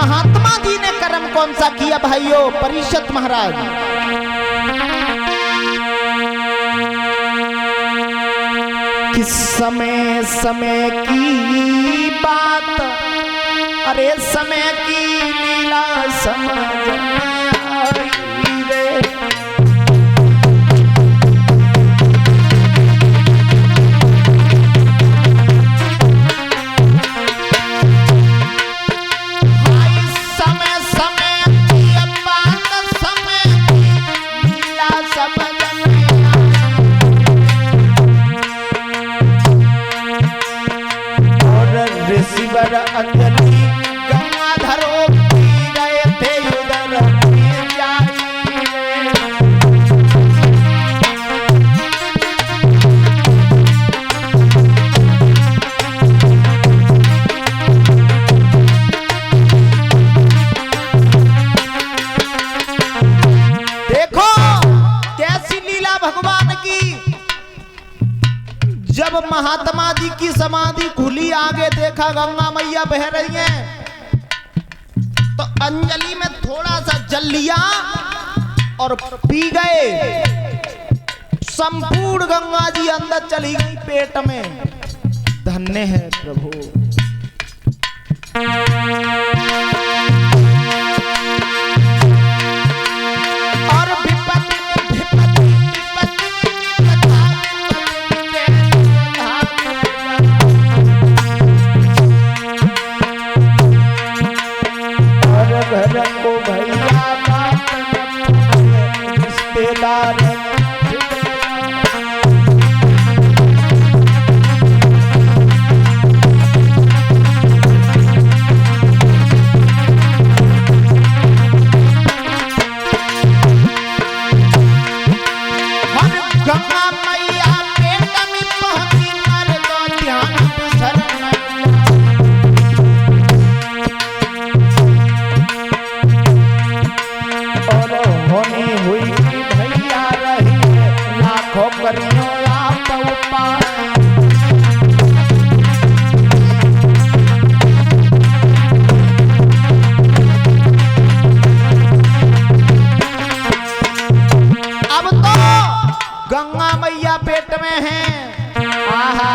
महात्मा जी ने कर्म कौन सा किया भाइयों? परीक्षित महाराज किस समय समय की बात, अरे समय की लीला समझ आई रे। अंजलि गंगाधरो पी गए थे उधर देखो कैसी लीला भगवान की। जब महात्मा जी की समाधि खुली, आगे देखा गंगा मैया बह रही हैं, तो अंजलि में थोड़ा सा जल लिया और पी गए। संपूर्ण गंगा जी अंदर चली गई पेट में। धन्य है प्रभु। को भैया रिश्तेदार गंगा मैया पेट में पहुंची, मर तो ध्यान हुई भैया रही लाखों करियो आप उपाय। अब तो गंगा मैया पेट में है। आहा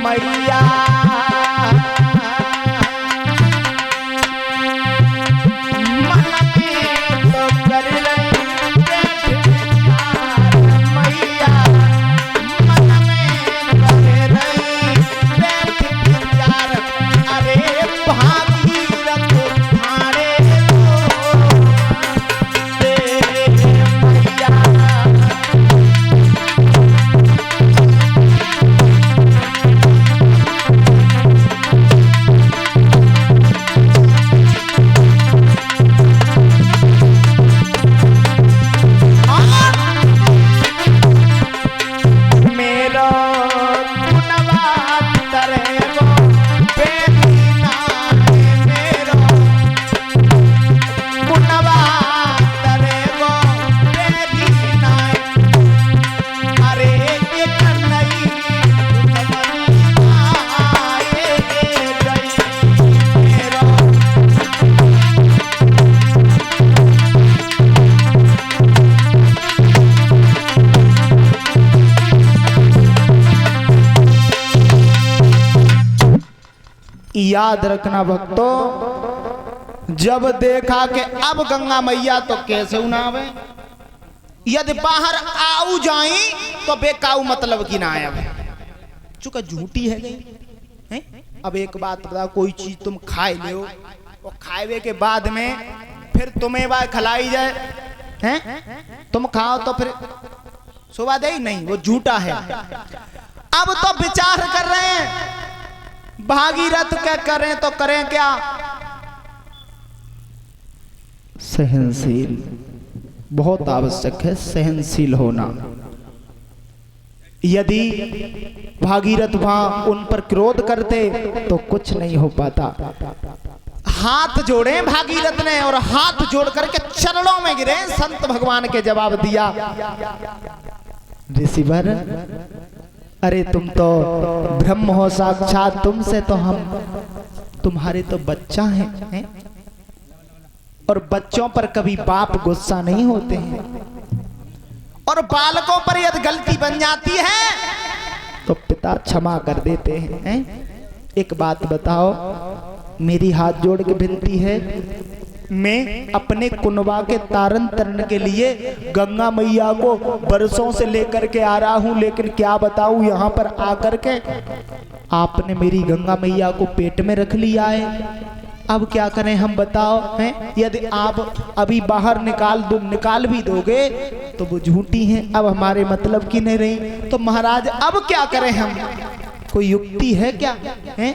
मैया याद रखना भक्तों, जब देखा कि अब गंगा मैया तो कैसे उनावे, यदि बाहर आऊ जाई तो बेकाऊ मतलब की ना आवे, चूंकि झूठी है गई। अब एक बात बता, कोई चीज तुम खाए लो और खाए के बाद में फिर तुम्हें बाय खिलाई जाए हैं, तुम खाओ तो फिर सुबह दे नहीं, वो झूठा है। अब तो विचार कर रहे हैं भागीरथ क्या करें तो करें क्या। सहनशील बहुत आवश्यक है, सहनशील होना। यदि भागीरथ वहां उन पर क्रोध करते तो कुछ नहीं हो पाता। हाथ जोड़े भागीरथ ने और हाथ जोड़ करके चरणों में गिरे, संत भगवान के जवाब दिया, ऋषिवर अरे तुम तो ब्रह्म हो साक्षात, तुमसे तो हम तुम्हारे तो बच्चा हैं। और बच्चों पर कभी बाप गुस्सा नहीं होते हैं, और बालकों पर यदि गलती बन जाती है तो पिता क्षमा कर देते हैं। एक बात बताओ, मेरी हाथ जोड़ के विनती है, मैं अपने कुनबा के तारन तरन के लिए गंगा मैया को बरसों से लेकर के आ रहा हूं, लेकिन क्या बताऊं, यहाँ पर आकर के आपने मेरी गंगा मैया को पेट में रख लिया है। अब क्या करें हम, बताओ हैं? यदि आप अभी बाहर निकाल भी दोगे तो वो झूठी हैं, अब हमारे मतलब की नहीं रही। तो महाराज अब क्या करें हम, कोई युक्ति है क्या? हैं?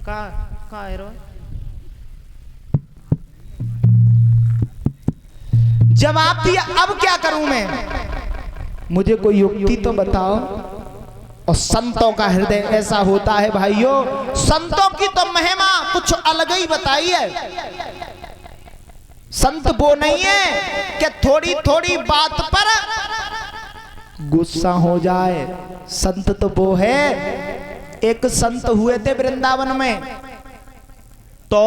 कहाँ है रो? जवाब दिया, अब क्या करूं मैं, मुझे कोई युक्ति तो बताओ। और संतों का हृदय ऐसा होता है भाइयों, संतों की तो महिमा कुछ अलग ही बताई है। संत वो नहीं है कि थोड़ी थोड़ी बात पर गुस्सा हो जाए। संत तो वो है, एक संत हुए थे वृंदावन में, तो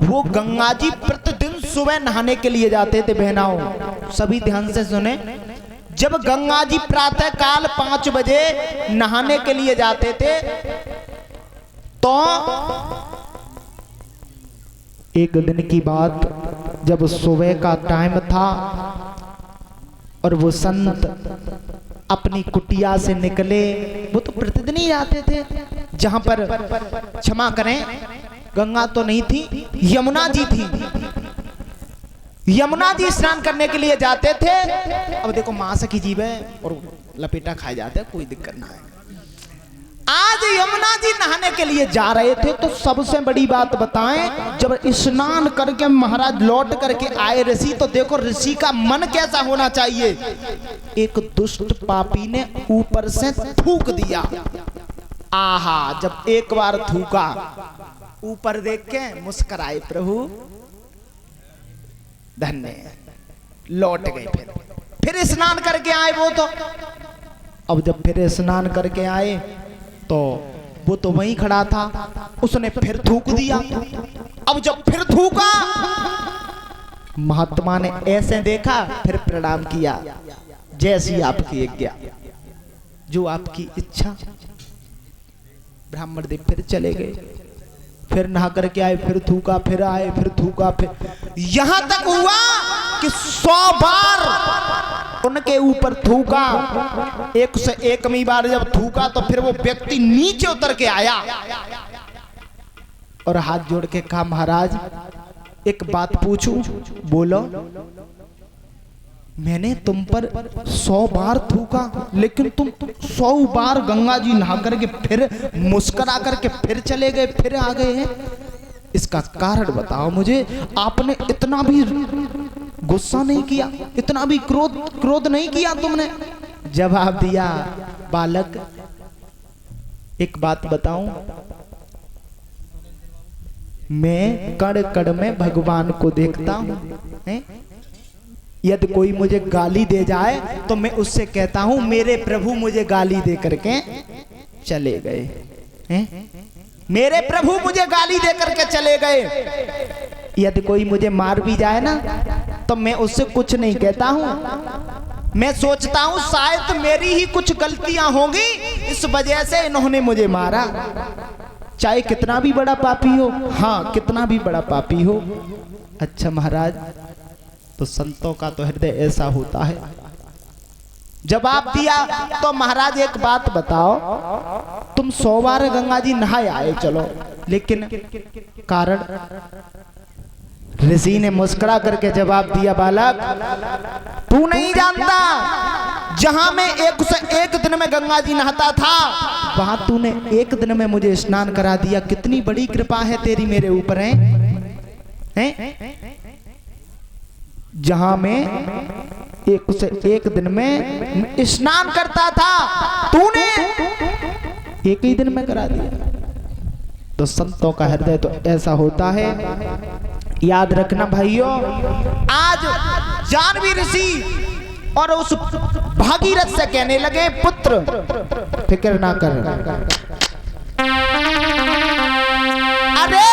वो गंगा जी प्रतिदिन सुबह नहाने के लिए जाते थे। बहनाओं सभी ध्यान से सुने, जब गंगा जी प्रातः काल 5 बजे नहाने के लिए जाते थे, तो एक दिन की बात, जब सुबह का टाइम था और वो संत अपनी कुटिया से निकले, वो तो प्रतिदिन ही जाते थे, जहां पर क्षमा करें गंगा तो नहीं थी, यमुना जी थी। यमुना जी स्नान करने के लिए जाते थे। अब देखो मां सखी जीव है और लपेटा खाए जाते, कोई दिक्कत ना है। आज यमुना जी नहाने के लिए जा रहे थे, तो सबसे बड़ी बात बताएं, जब स्नान करके महाराज लौट करके आए ऋषि, तो देखो ऋषि का मन कैसा होना चाहिए। एक दुष्ट पापी ने ऊपर से थूक दिया। आहा, जब एक बार थूका, ऊपर देख के मुस्कुराए, प्रभु धन्य, लौट गए। फिर स्नान करके आए वो तो। अब जब फिर स्नान करके आए तो वो तो वहीं खड़ा था, उसने फिर थूक दिया। अब जब फिर थूका, महात्मा ने ऐसे देखा, फिर प्रणाम किया, जैसी आपकी आज्ञा, जो आपकी इच्छा। ब्राह्मण देव फिर चले गए, फिर नहा करके आए, फिर थूका, फिर आए, फिर थूका, फिर यहां तक हुआ कि 100 बार उनके ऊपर थूका। एक से एकवीं बार जब थूका, तो फिर वो व्यक्ति नीचे उतर के आया और हाथ जोड़ के कहा, महाराज एक बात पूछूं? बोलो। मैंने तुम पर 100 बार थूका, लेकिन तुम 100 बार गंगा जी नहा करके फिर मुस्कुरा करके फिर चले गए, फिर आ गए हैं। इसका कारण बताओ मुझे। आपने इतना भी गुस्सा नहीं किया, इतना भी क्रोध नहीं किया तुमने? जवाब दिया, बालक एक बात बताऊं, मैं कण कण में भगवान को देखता हूं। यदि कोई मुझे गाली दे जाए तो मैं उससे कहता हूं, मेरे प्रभु मुझे गाली दे करके चले गए। मेरे प्रभु मुझे गाली दे करके चले गए। यदि कोई मुझे मार भी जाए ना, तो मैं उससे कुछ नहीं कहता हूं। मैं सोचता हूं शायद मेरी ही कुछ गलतियां होंगी, इस वजह से इन्होंने मुझे मारा। चाहे कितना भी बड़ा पापी हो, हाँ कितना भी बड़ा पापी हो। अच्छा महाराज, तो संतों का तो हृदय ऐसा होता है। जवाब दिया, तो महाराज एक बात बताओ, तुम 100 बार गंगा जी नहाए आए, चलो, लेकिन कारण? ऋषि ने मुस्कुरा करके जवाब दिया, बालक तू नहीं जानता, जहां मैं एक दिन में गंगा जी नहाता था, वहां तूने एक दिन में मुझे स्नान करा दिया। कितनी बड़ी कृपा है तेरी मेरे ऊपर, है? जहां मैं एक दिन में स्नान करता था, तूने एक ही दिन में करा दिया। तो संतों का हृदय तो ऐसा होता है। याद रखना भाइयों, आज जानवी ऋषि और उस भागीरथ से कहने लगे, पुत्र फिक्र ना कर, अरे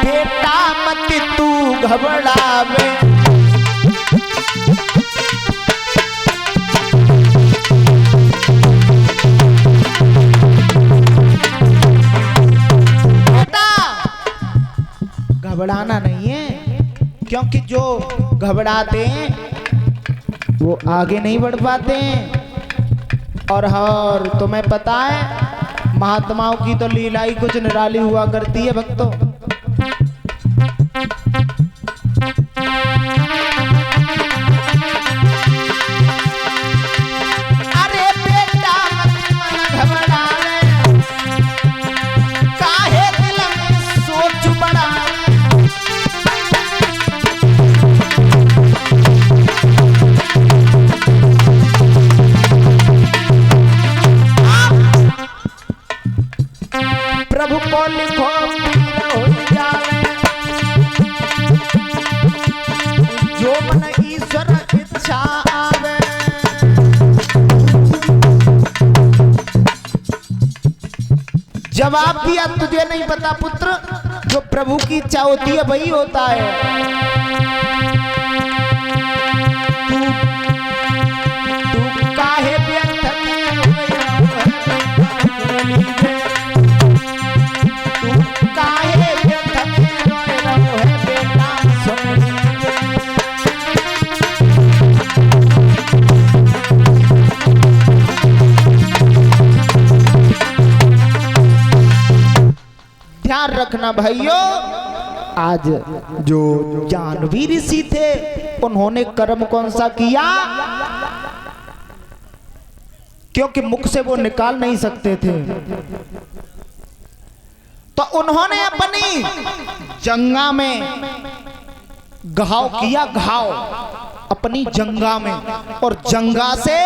बेटा मत तू घबरावे, घबराना नहीं है, क्योंकि जो घबराते हैं वो आगे नहीं बढ़ पाते हैं। और तुम्हें पता है महात्माओं की तो लीला ही कुछ निराली हुआ करती है भक्तों। अरे बेटा मत घबरा, काहे दिल में सोच बड़ा, प्रभु को लिखो हो जावे, जो मन ईश्वर इच्छा आवे। जवाब दिया, तुझे नहीं पता पुत्र, जो प्रभु की इच्छा होती है वही होता है। तू काहे व्यर्थ ध्यान रखना भाइयों, आज जो जानवी ऋषि थे उन्होंने कर्म कौन सा किया, क्योंकि मुख से वो निकाल नहीं सकते थे, तो उन्होंने अपनी जंगा में घाव किया, घाव अपनी जंगा में, और जंगा से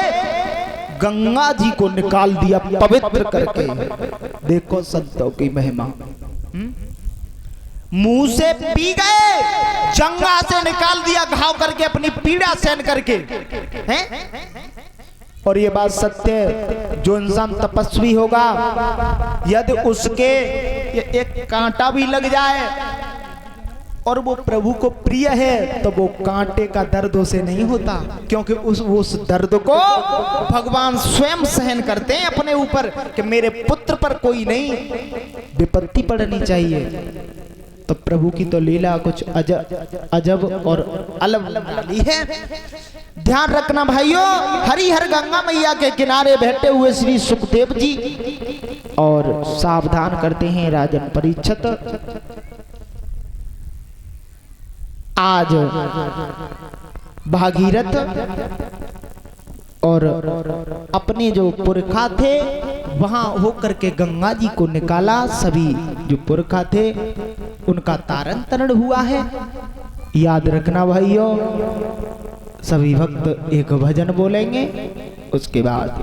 गंगा जी को निकाल दिया पवित्र करके। देखो संतों की महिमा, मुंह से पी गए, जंगा से निकाल दिया घाव करके, अपनी पीड़ा सहन करके हैं? और ये बात सत्य है, जो इंसान तपस्वी होगा यदि उसके एक कांटा भी लग जाए और वो प्रभु को प्रिय है तो वो कांटे का दर्द उसे नहीं होता, क्योंकि उस दर्द को भगवान स्वयं सहन करते हैं अपने ऊपर कि मेरे पुत्र पर कोई नहीं विपत्ति पड़नी चाहिए। तो प्रभु की तो लीला कुछ अजब और अलग वाली है। ध्यान रखना भाइयों, हरिहर गंगा मैया के किनारे बैठे हुए श्री सुखदेव जी और सावधान करते हैं राजन परीक्षित। आज भागीरथ और अपने जो पुरखा थे वहां होकर के गंगा जी को निकाला। सभी जो पुरखा थे उनका तारण तरण हुआ है। याद रखना भाइयों, सभी भक्त एक भजन बोलेंगे, उसके बाद